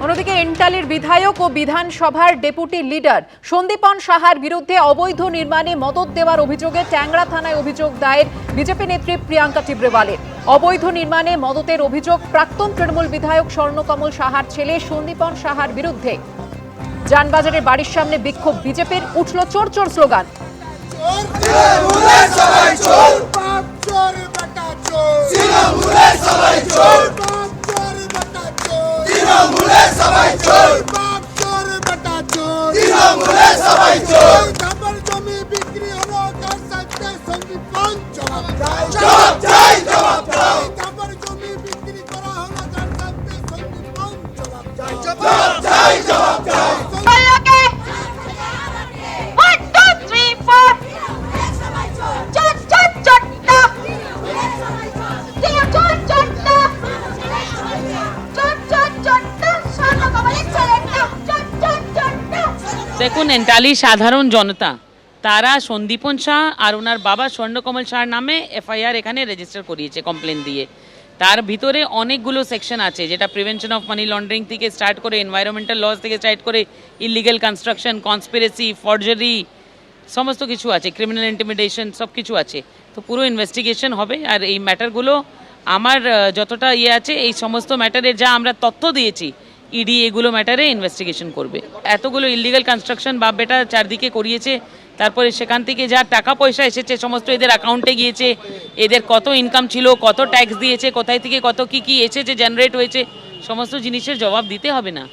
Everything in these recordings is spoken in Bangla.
অন্যদিকে এন্টালির বিধায়ক ও বিধানসভার ডেপুটি লিডার সন্দীপন সাহার বিরুদ্ধে অবৈধ নির্মাণে মদত দেওয়ার অভিযোগে ট্যাংরা থানায় অভিযোগ দায়ের বিজেপি নেত্রী প্রিয়াঙ্কা টিব্রেওয়ালের। অবৈধ নির্মাণে মদতের অভিযোগ প্রাক্তন তৃণমূল বিধায়ক স্বর্ণকমল সাহার ছেলে সন্দীপন সাহার বিরুদ্ধে। যানবাজারের বাড়ির সামনে বিক্ষোভ বিজেপির, উঠল চোর চোর স্লোগান। দেখুন, এন্টালি সাধারণ জনতা তারা সন্দীপন শাহ আর ওনার বাবা স্বর্ণকমল শাহর নামে এফআইআর এখানে রেজিস্টার করিয়েছে কমপ্লেন দিয়ে। তার ভিতরে অনেকগুলো সেকশন আছে, যেটা প্রিভেনশন অফ মানি লন্ডারিং থেকে স্টার্ট করে এনভায়রনমেন্টাল লস থেকে স্টার্ট করে ইলিগাল কনস্ট্রাকশন, কনস্পিরেসি, ফর্জারি, সমস্ত কিছু আছে, ক্রিমিনাল ইন্টিমিডেশন, সব কিছু আছে। তো পুরো ইনভেস্টিগেশন হবে। আর এই ম্যাটারগুলো আমার যতটা আছে, এই সমস্ত ম্যাটারের যা আমরা তথ্য দিয়েছি, ইডি এগুলো ম্যাটারে ইনভেস্টিগেশন করবে। এতগুলো ইলিগাল কনস্ট্রাকশন বাপ বেটা চারদিকে করিয়েছে, তারপরে সেখান থেকে যা টাকা পয়সা এসেছে সমস্ত এদের অ্যাকাউন্টে গিয়েছে, এদের কত ইনকাম ছিল, কত ট্যাক্স দিয়েছে, কোথায় থেকে কত কি এসেছে, জেনারেট হয়েছে, সমস্ত জিনিসের জবাব দিতে হবে না?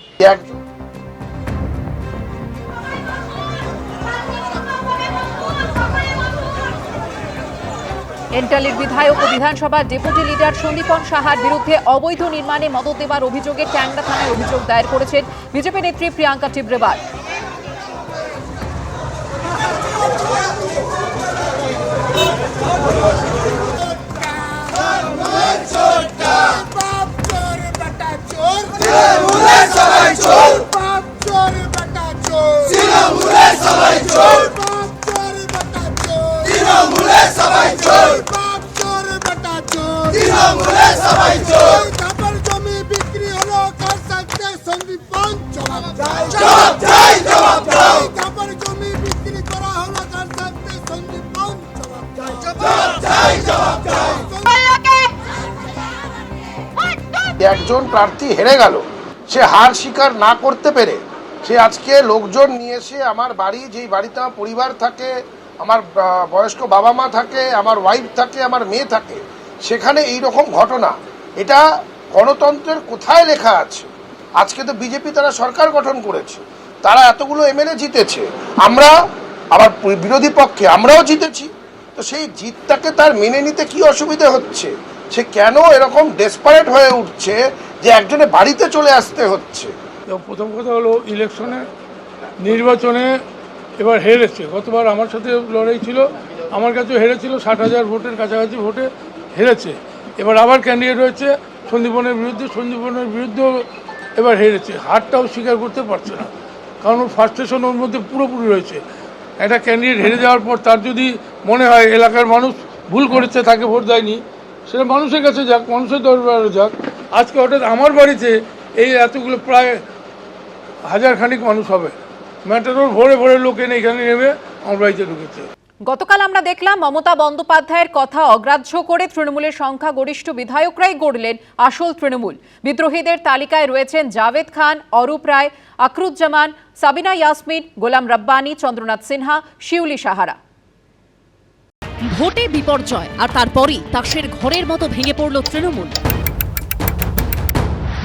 এন্টালির বিধায়ক ও বিধানসভার ডেপুটি লিডার সন্দীপন সাহার বিরুদ্ধে অবৈধ নির্মাণে মদত দেওয়ার অভিযোগে ট্যাংরা থানায় অভিযোগ দায়ের করেছেন বিজেপি নেত্রী প্রিয়াঙ্কা টিব্রেওয়াল। একজন প্রার্থী হেরে গেল, সে হার স্বীকার না করতে পেরে সে আজকে লোকজন নিয়ে এসে আমার বাড়ি, যেই বাড়িতে আমার পরিবার থাকে, আমার বয়স্ক বাবা মা থাকে, আমার ওয়াইফ থাকে, আমার মেয়ে থাকে, সেখানে এই রকম ঘটনা, এটা গণতন্ত্রের কোথায় লেখা আছে? আজকে তো বিজেপি তারা সরকার গঠন করেছে, তারা এতগুলো এমএলএ জিতেছে, আমরা আবার বিরোধী পক্ষে আমরাও জিতেছি। তো সেই জিতটাকে তার মেনে নিতে কি অসুবিধা হচ্ছে? সে কেন এরকম ডেসপারেট হয়ে উঠছে যে একজনের বাড়িতে চলে আসতে হচ্ছে? প্রথম কথা হলো, নির্বাচনে এবার হেরেছে। গতবার আমার সাথে লড়াই ছিল, আমার কাছেও হেরেছিল, 60,000 ভোটের কাছাকাছি ভোটে হেরেছে। এবার আবার ক্যান্ডিডেট হয়েছে সন্দীপনের বিরুদ্ধেও এবার হেরেছে। হারটাও স্বীকার করতে পারছে না, কারণ ফার্স্টেশন ওর মধ্যে পুরোপুরি রয়েছে। একটা ক্যান্ডিডেট হেরে যাওয়ার পর তার যদি মনে হয় এলাকার মানুষ ভুল করেছে, তাকে ভোট দেয়নি, সেটা মানুষের কাছে যাক, মানুষের দরবারে যাক। আজকে হঠাৎ আমার বাড়িতে এই এতগুলো প্রায় 1000 খানিক মানুষ হবে, ম্যাটারোর ভরে ভরে লোক এনে এখানে নেমে আমার বাড়িতে ঢুকেছে। গতকাল আমরা দেখলাম মমতা বন্দ্যোপাধ্যায়ের কথা অগ্রাহ্য করে তৃণমূলের সংখ্যাগরিষ্ঠ বিধায়করাই গড়লেন আসল তৃণমূল। বিদ্রোহীদের তালিকায় রয়েছেন জাভেদ খান, অরূপ রায়, আকরুজ্জামান, সাবিনা ইয়াসমিন, গোলাম রব্বানী, চন্দ্রনাথ সিনহা, শিউলি সাহারা। ভোটে বিপর্যয়, আর তারপরই তাসের ঘরের মতো ভেঙে পড়ল তৃণমূল।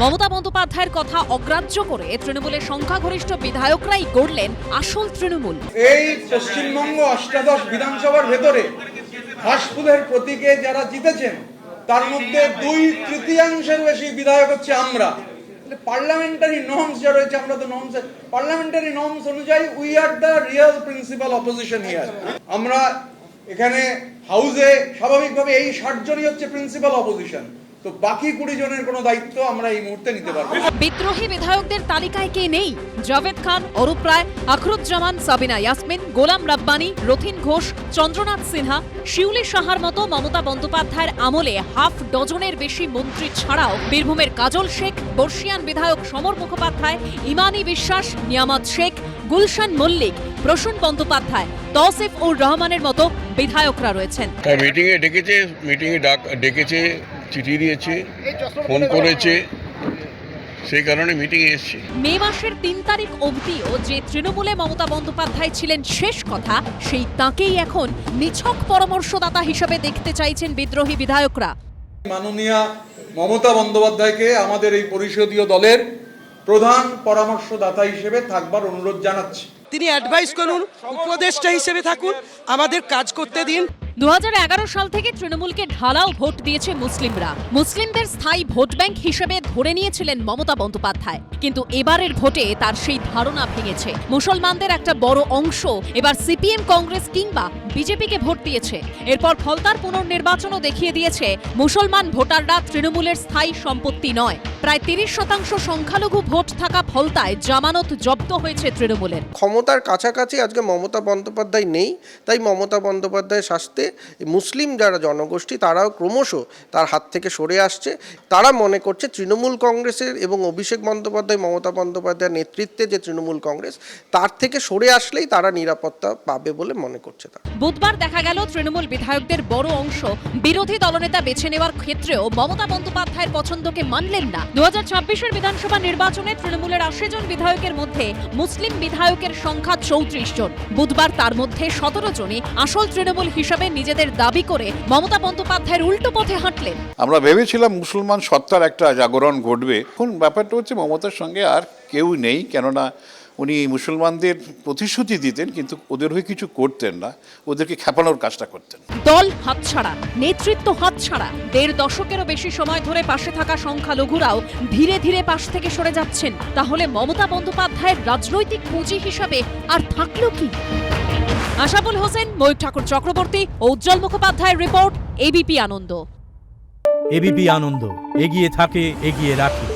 মমতা বন্দ্যোপাধ্যায়ের কথা অগ্রাহ্য করে তৃণমূলের সংখ্যাগরিষ্ঠ বিধায়করাই গড়লেন আসল তৃণমূল। এই পশ্চিমবঙ্গ অষ্টাদশ বিধানসভার ভেতরে হাসপুরের প্রতীকে যারা জিতেছেন, তার মধ্যে 2/3 বেশি বিধায়ক হচ্ছে আমরা। পার্লামেন্টারি নর্মস যা রয়েছে, আমরা তো নর্মস, পার্লামেন্টারি নর্মস অনুযায়ী we are the real principal opposition here. আমরা এখানে হাউসে স্বাভাবিকভাবে এই 60 জনই হচ্ছে প্রিন্সিপাল অপোজিশন। তো বাকি 20 জনের কোনো দায়িত্ব আমরা এই মুহূর্তে নিতে পারবো না। বিদ্রোহী বিধায়কদের তালিকায় কে নেই? জাভেদ খান, অরূপ রায়, আখরুজ্জামান, সাবিনা ইয়াসমিন, গোলাম রাব্বানি, রথিন ঘোষ, চন্দ্রনাথ সিনহা, শিউলি সাহার মতো মমতা বন্দ্যোপাধ্যায়ের আমলে হাফ ডজনের বেশি মন্ত্রী ছাড়াও বীরভূমের কাজল শেখ, বর্ষিয়ান বিধায়ক সমর মুখোপাধ্যায়, ইমানি বিশ্বাস, নিয়ামত শেখ, গুলশান মল্লিক, প্রসূন বন্দ্যোপাধ্যায়, তৌসিফ উর রহমানের মতো বিধায়করা রয়েছেন। মিটিংয়ে ডেকেছে, চিঠি দিয়েছে, ফোন করেছে, সেই কারণে মিটিংয়ে এসেছি। মে মাসের 3 তারিখ অবধিও যে তৃণমূলে মমতা বন্দ্যোপাধ্যায় ছিলেন শেষ কথা, সেই তাঁকেই এখন নিছক পরামর্শদাতা হিসেবে দেখতে চাইছেন বিদ্রোহী বিধায়করা। মাননীয়া মমতা বন্দ্যোপাধ্যায়কে আমাদের এই পরিষদীয় দলের প্রধান পরামর্শদাতা হিসেবে থাকবার অনুরোধ জানাচ্ছি। তিনি অ্যাডভাইস করুন, উপদেষ্টা হিসেবে থাকুন, আমাদের কাজ করতে দিন। 2011 সাল থেকে তৃণমূলকে ঢালাও ভোট দিয়েছে মুসলিমরা। মুসলিমদের স্থায়ী ভোট ব্যাংক হিসেবে ধরে নিয়েছিলেন মমতা বন্দ্যোপাধ্যায়, কিন্তু এবারের ভোটে তার সেই ধারণা ভেঙেছে। মুসলমানদের একটা বড় অংশ এবার সিপিএম, কংগ্রেস কিংবা বিজেপিকে ভোট দিয়েছে। এরপর ফলতার পুনর্নির্বাচনও দেখিয়ে দিয়েছে মুসলমান ভোটাররা তৃণমূলের স্থায়ী সম্পত্তি নয়। প্রায় 30% সংখ্যালঘু ভোট থাকা ফলতায় জামানত জব্দ হয়েছে তৃণমূলের। ক্ষমতার কাছাকাছি আজকে মমতা বন্দ্যোপাধ্যায় নেই, তাই মমতা বন্দ্যোপাধ্যায়ের শাস্তে মুসলিম যারা জনগোষ্ঠী তারাও ক্রমশ তার হাত থেকে সরে আসছে। তারা মনে করছে তৃণমূল কংগ্রেসের এবং অভিষেক বন্দ্যোপাধ্যায়, মমতা বন্দ্যোপাধ্যায়ের নেতৃত্বে যে তৃণমূল কংগ্রেস, তার থেকে সরে আসলেই তারা নিরাপত্তা পাবে বলে মনে করছে তারা। বুধবার দেখা গেল তৃণমূল বিধায়কদের বড় অংশ বিরোধী দলনেতা বেছে নেওয়ার ক্ষেত্রেও মমতা বন্দ্যোপাধ্যায়ের পছন্দকে মানলেন না। 2026-এর বিধানসভা নির্বাচনে তৃণমূলের 80 জন বিধায়কের মধ্যে মুসলিম বিধায়কের সংখ্যা 34 জন। বুধবার তার মধ্যে 17 জনই আসল তৃণমূল হিসাবে নিজেদের দাবি করে মমতা বন্দ্যোপাধ্যায়ের উল্টো পথে হাঁটলেন। আমরা ভেবেছিলাম মুসলমান সত্তার একটা জাগরণ ঘটবে। এখন ব্যাপারটা হচ্ছে মমতার সঙ্গে আর কেউ নেই, কেননা উনি মুসলমানদের প্রতিশ্রুতি দিতেন কিন্তু ওদের হয়ে কিছু করতেন না, ওদেরকে খেপানোর কাজটা করতেন। দল হাতছাড়া, নেতৃত্ব হাতছাড়া, 1.5 দশকেরও বেশি সময় ধরে পাশে থাকা সংখ্যালঘুরাও ধীরে ধীরে পাশ থেকে সরে যাচ্ছেন। তাহলে মমতা বন্দ্যোপাধ্যায়ের রাজনৈতিক পুঁজি হিসাবে আর থাকলো কি? আশাফুল হোসেন, ময়ূর ঠাকুর চক্রবর্তী ও উজ্জ্বল মুখোপাধ্যায়ের রিপোর্ট, এবিপি আনন্দ। এবিপি আনন্দ, এগিয়ে থাকে, এগিয়ে রাখে।